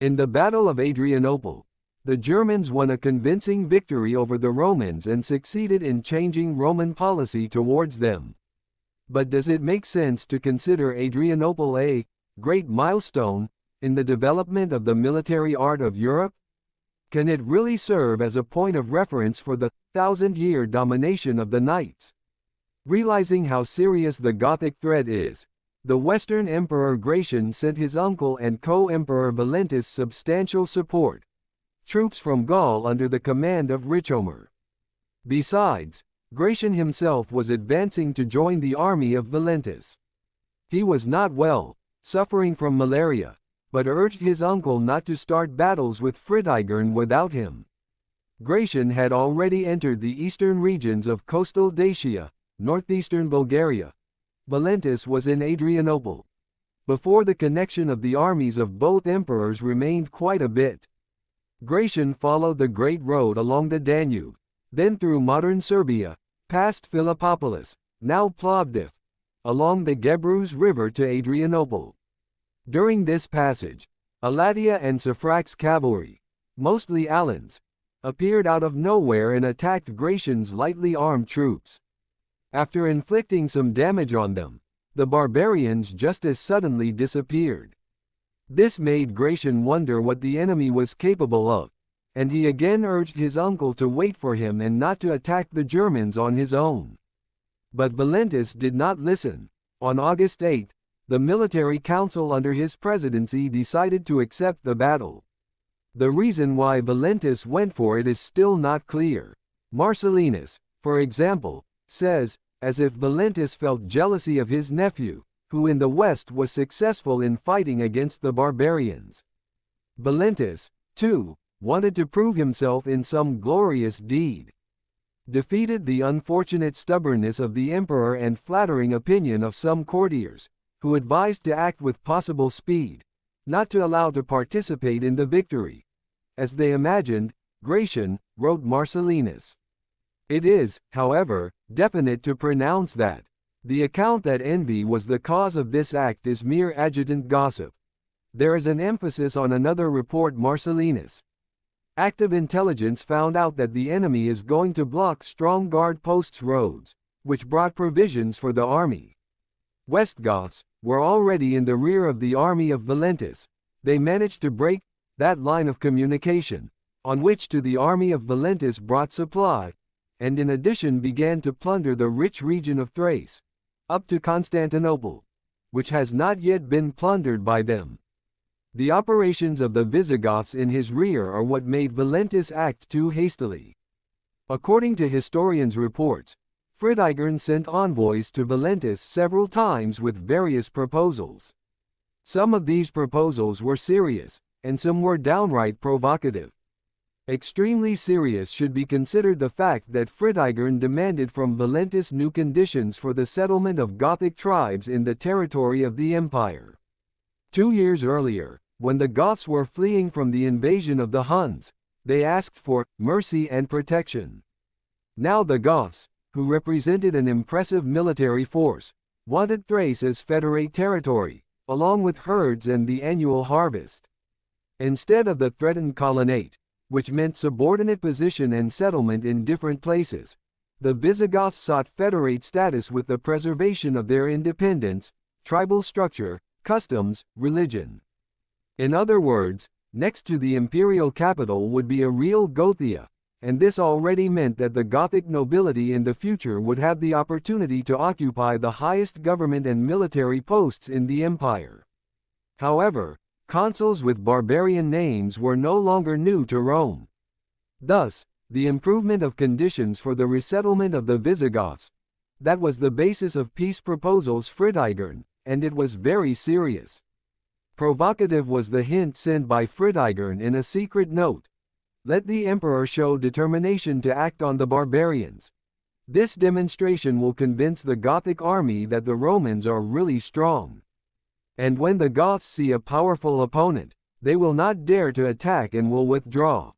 In the Battle of Adrianople, the Germans won a convincing victory over the Romans and succeeded in changing Roman policy towards them. But does it make sense to consider Adrianople a great milestone in the development of the military art of Europe? Can it really serve as a point of reference for the thousand-year domination of the Knights? Realizing how serious the Gothic threat is, the Western Emperor Gratian sent his uncle and co-emperor Valentus substantial support, troops from Gaul under the command of Richomer. Besides, Gratian himself was advancing to join the army of Valentus. He was not well, suffering from malaria, but urged his uncle not to start battles with Fritigern without him. Gratian had already entered the eastern regions of coastal Dacia, northeastern Bulgaria. Valentus was in Adrianople. Before the connection of the armies of both emperors remained quite a bit. Gratian followed the Great Road along the Danube, then through modern Serbia, past Philippopolis, now Plovdiv, along the Gebru's River to Adrianople. During this passage, Alatia and Safrak's cavalry, mostly Alans, appeared out of nowhere and attacked Gratian's lightly armed troops. After inflicting some damage on them, the barbarians just as suddenly disappeared. This made Gratian wonder what the enemy was capable of, and he again urged his uncle to wait for him and not to attack the Germans on his own. But Valentus did not listen. On August 8, the military council under his presidency decided to accept the battle. The reason why Valentus went for it is still not clear. Marcellinus, for example, says, as if Valentus felt jealousy of his nephew, who in the West was successful in fighting against the barbarians. Valentus, too, wanted to prove himself in some glorious deed. Defeated the unfortunate stubbornness of the emperor and flattering opinion of some courtiers, who advised to act with possible speed, not to allow to participate in the victory, as they imagined, Gratian, wrote Marcellinus. It is, however, definite to pronounce that the account that envy was the cause of this act is mere adjutant gossip. There is an emphasis on another report Marcellinus. Active intelligence found out that the enemy is going to block strong guard posts roads, which brought provisions for the army. Westgoths were already in the rear of the army of Valentus. They managed to break that line of communication, on which to the army of Valentus brought supply, and in addition began to plunder the rich region of Thrace, up to Constantinople, which has not yet been plundered by them. The operations of the Visigoths in his rear are what made Valentus act too hastily. According to historians' reports, Fritigern sent envoys to Valentus several times with various proposals. Some of these proposals were serious, and some were downright provocative. Extremely serious should be considered the fact that Fritigern demanded from Valentus new conditions for the settlement of Gothic tribes in the territory of the empire. 2 years earlier, when the Goths were fleeing from the invasion of the Huns, they asked for mercy and protection. Now the Goths, who represented an impressive military force, wanted Thrace as federate territory, along with herds and the annual harvest. Instead of the threatened colonate, which meant subordinate position and settlement in different places, the Visigoths sought federate status with the preservation of their independence, tribal structure, customs, religion. In other words, next to the imperial capital would be a real Gothia, and this already meant that the Gothic nobility in the future would have the opportunity to occupy the highest government and military posts in the empire. However, consuls with barbarian names were no longer new to Rome. Thus, the improvement of conditions for the resettlement of the Visigoths, that was the basis of peace proposals Fritigern, and it was very serious. Provocative was the hint sent by Fritigern in a secret note. Let the emperor show determination to act on the barbarians. This demonstration will convince the Gothic army that the Romans are really strong. And when the Goths see a powerful opponent, they will not dare to attack and will withdraw.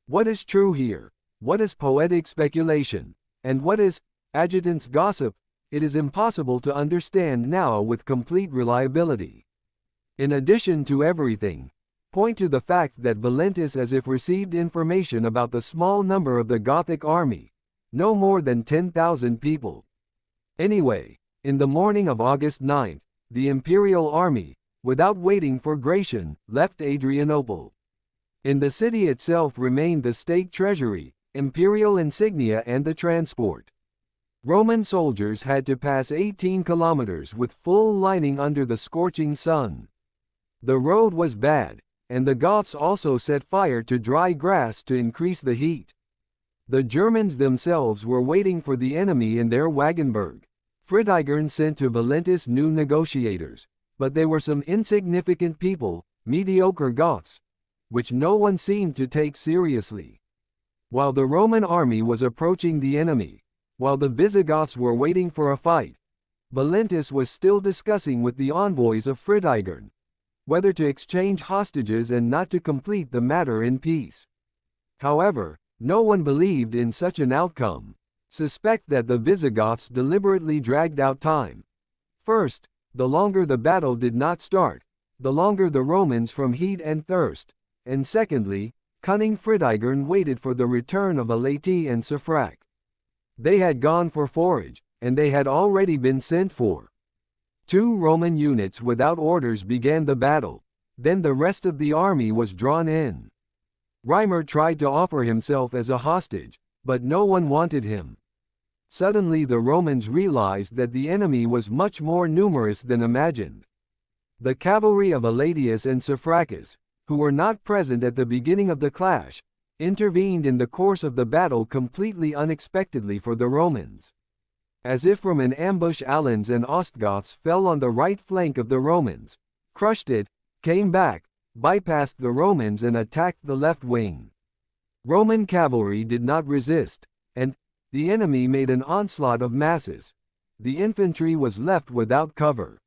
What is true here? What is poetic speculation? And what is adjutant's gossip? It is impossible to understand now with complete reliability. In addition to everything, point to the fact that Valentus as if received information about the small number of the Gothic army, no more than 10,000 people. Anyway, in the morning of August 9, the imperial army, without waiting for Gratian, left Adrianople. In the city itself remained the state treasury, imperial insignia and the transport. Roman soldiers had to pass 18 kilometers with full lining under the scorching sun. The road was bad, and the Goths also set fire to dry grass to increase the heat. The Germans themselves were waiting for the enemy in their Wagenburg. Fritigern sent to Valentus new negotiators, but they were some insignificant people, mediocre Goths, which no one seemed to take seriously. While the Roman army was approaching the enemy, while the Visigoths were waiting for a fight, Valentus was still discussing with the envoys of Fritigern whether to exchange hostages and not to complete the matter in peace. However, no one believed in such an outcome. Suspect that the Visigoths deliberately dragged out time. First, the longer the battle did not start, the longer the Romans from heat and thirst, and secondly, cunning Fritigern waited for the return of Aleti and Sifrac. They had gone for forage, and they had already been sent for. 2 Roman units without orders began the battle, then the rest of the army was drawn in. Reimer tried to offer himself as a hostage, but no one wanted him. Suddenly the Romans realized that the enemy was much more numerous than imagined. The cavalry of Aletius and Sifracus, who were not present at the beginning of the clash, intervened in the course of the battle completely unexpectedly for the Romans. As if from an ambush, Alans and Ostgoths fell on the right flank of the Romans, crushed it, came back, bypassed the Romans and attacked the left wing. Roman cavalry did not resist, and the enemy made an onslaught of masses. The infantry was left without cover.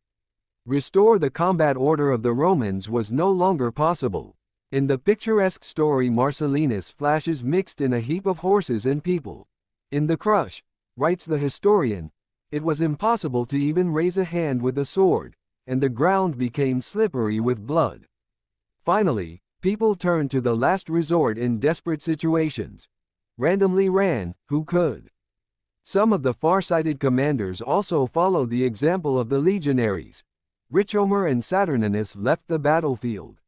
Restore the combat order of the Romans was no longer possible. In the picturesque story, Marcellinus flashes mixed in a heap of horses and people. In the crush, writes the historian, it was impossible to even raise a hand with a sword, and the ground became slippery with blood. Finally, people turned to the last resort in desperate situations. Randomly ran, who could. Some of the far-sighted commanders also followed the example of the legionaries. Richomer and Saturninus left the battlefield.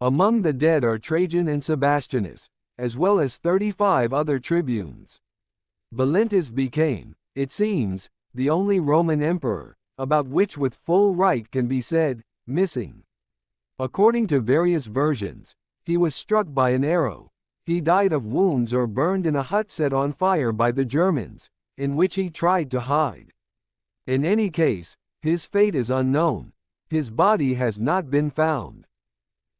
Among the dead are Trajan and Sebastianus, as well as 35 other tribunes. Valentus became, it seems, the only Roman emperor, about which with full right can be said, missing. According to various versions, he was struck by an arrow. He died of wounds or burned in a hut set on fire by the Germans, in which he tried to hide. In any case, his fate is unknown. His body has not been found.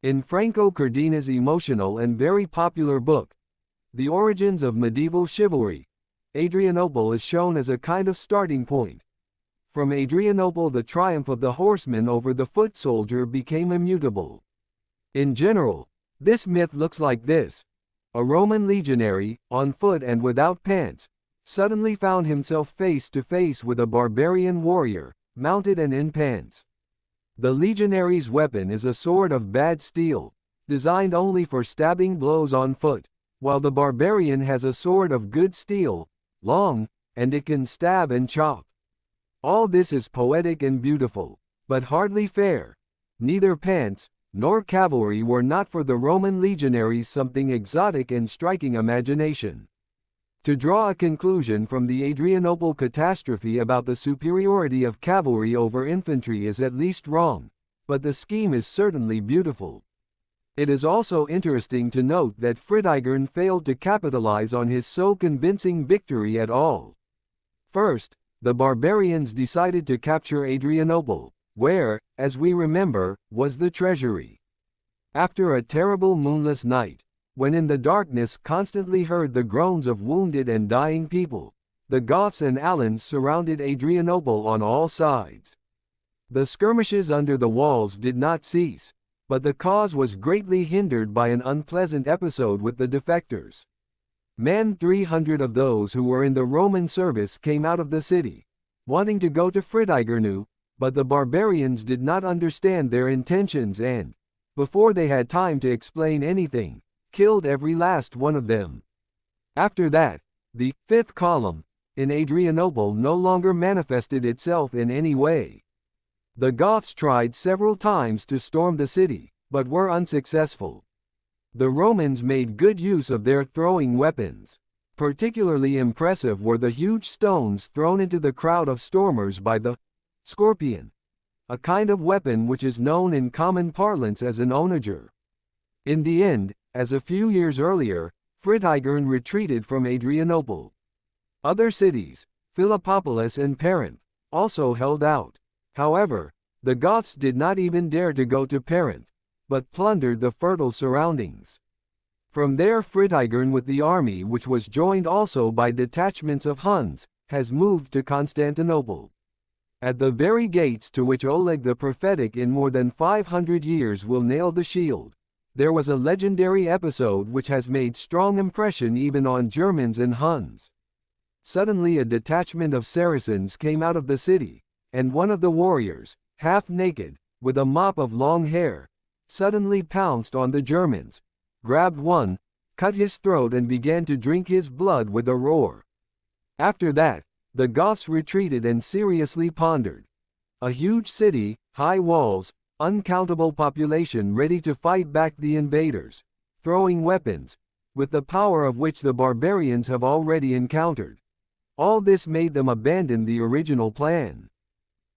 In Franco Cardina's emotional and very popular book, The Origins of Medieval Chivalry, Adrianople is shown as a kind of starting point. From Adrianople, the triumph of the horseman over the foot soldier became immutable. In general, this myth looks like this. A Roman legionary, on foot and without pants, suddenly found himself face to face with a barbarian warrior, mounted and in pants. The legionary's weapon is a sword of bad steel, designed only for stabbing blows on foot, while the barbarian has a sword of good steel, long, and it can stab and chop. All this is poetic and beautiful, but hardly fair. Neither pants nor cavalry were not for the Roman legionaries something exotic and striking imagination. To draw a conclusion from the Adrianople catastrophe about the superiority of cavalry over infantry is at least wrong, but the scheme is certainly beautiful. It is also interesting to note that Fritigern failed to capitalize on his so convincing victory at all. First, the barbarians decided to capture Adrianople, where, as we remember, was the treasury. After a terrible moonless night, when in the darkness constantly heard the groans of wounded and dying people, the Goths and Alans surrounded Adrianople on all sides. The skirmishes under the walls did not cease, but the cause was greatly hindered by an unpleasant episode with the defectors. 300 of those who were in the Roman service came out of the city, wanting to go to Fritigern, but the barbarians did not understand their intentions and, before they had time to explain anything, killed every last one of them. After that, the fifth column in Adrianople no longer manifested itself in any way. The Goths tried several times to storm the city, but were unsuccessful. The Romans made good use of their throwing weapons. Particularly impressive were the huge stones thrown into the crowd of stormers by the scorpion, a kind of weapon which is known in common parlance as an onager. In the end, as a few years earlier, Fritigern retreated from Adrianople. Other cities, Philippopolis and Perinth, also held out. However, the Goths did not even dare to go to Perinth, but plundered the fertile surroundings. From there Fritigern, with the army which was joined also by detachments of Huns, has moved to Constantinople. At the very gates to which Oleg the Prophetic in more than 500 years will nail the shield, there was a legendary episode which has made strong impression even on Germans and Huns. Suddenly a detachment of Saracens came out of the city, and one of the warriors, half naked, with a mop of long hair, suddenly pounced on the Germans, grabbed one, cut his throat and began to drink his blood with a roar. After that, the Goths retreated and seriously pondered. A huge city, high walls, uncountable population ready to fight back the invaders, throwing weapons, with the power of which the barbarians have already encountered. All this made them abandon the original plan.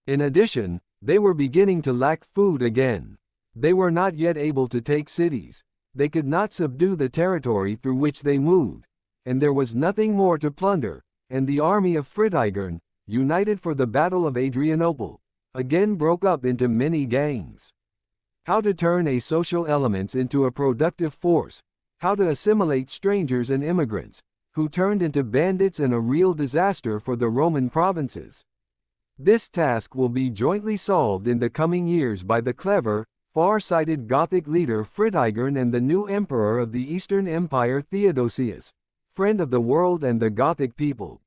In addition, they were beginning to lack food again. They were not yet able to take cities. They could not subdue the territory through which they moved, and there was nothing more to plunder, and the army of Fritigern, united for the Battle of Adrianople, again broke up into many gangs. How to turn a social elements into a productive force, how to assimilate strangers and immigrants, who turned into bandits and a real disaster for the Roman provinces. This task will be jointly solved in the coming years by the clever, far-sighted Gothic leader Fritigern and the new emperor of the Eastern Empire Theodosius, friend of the world and the Gothic people.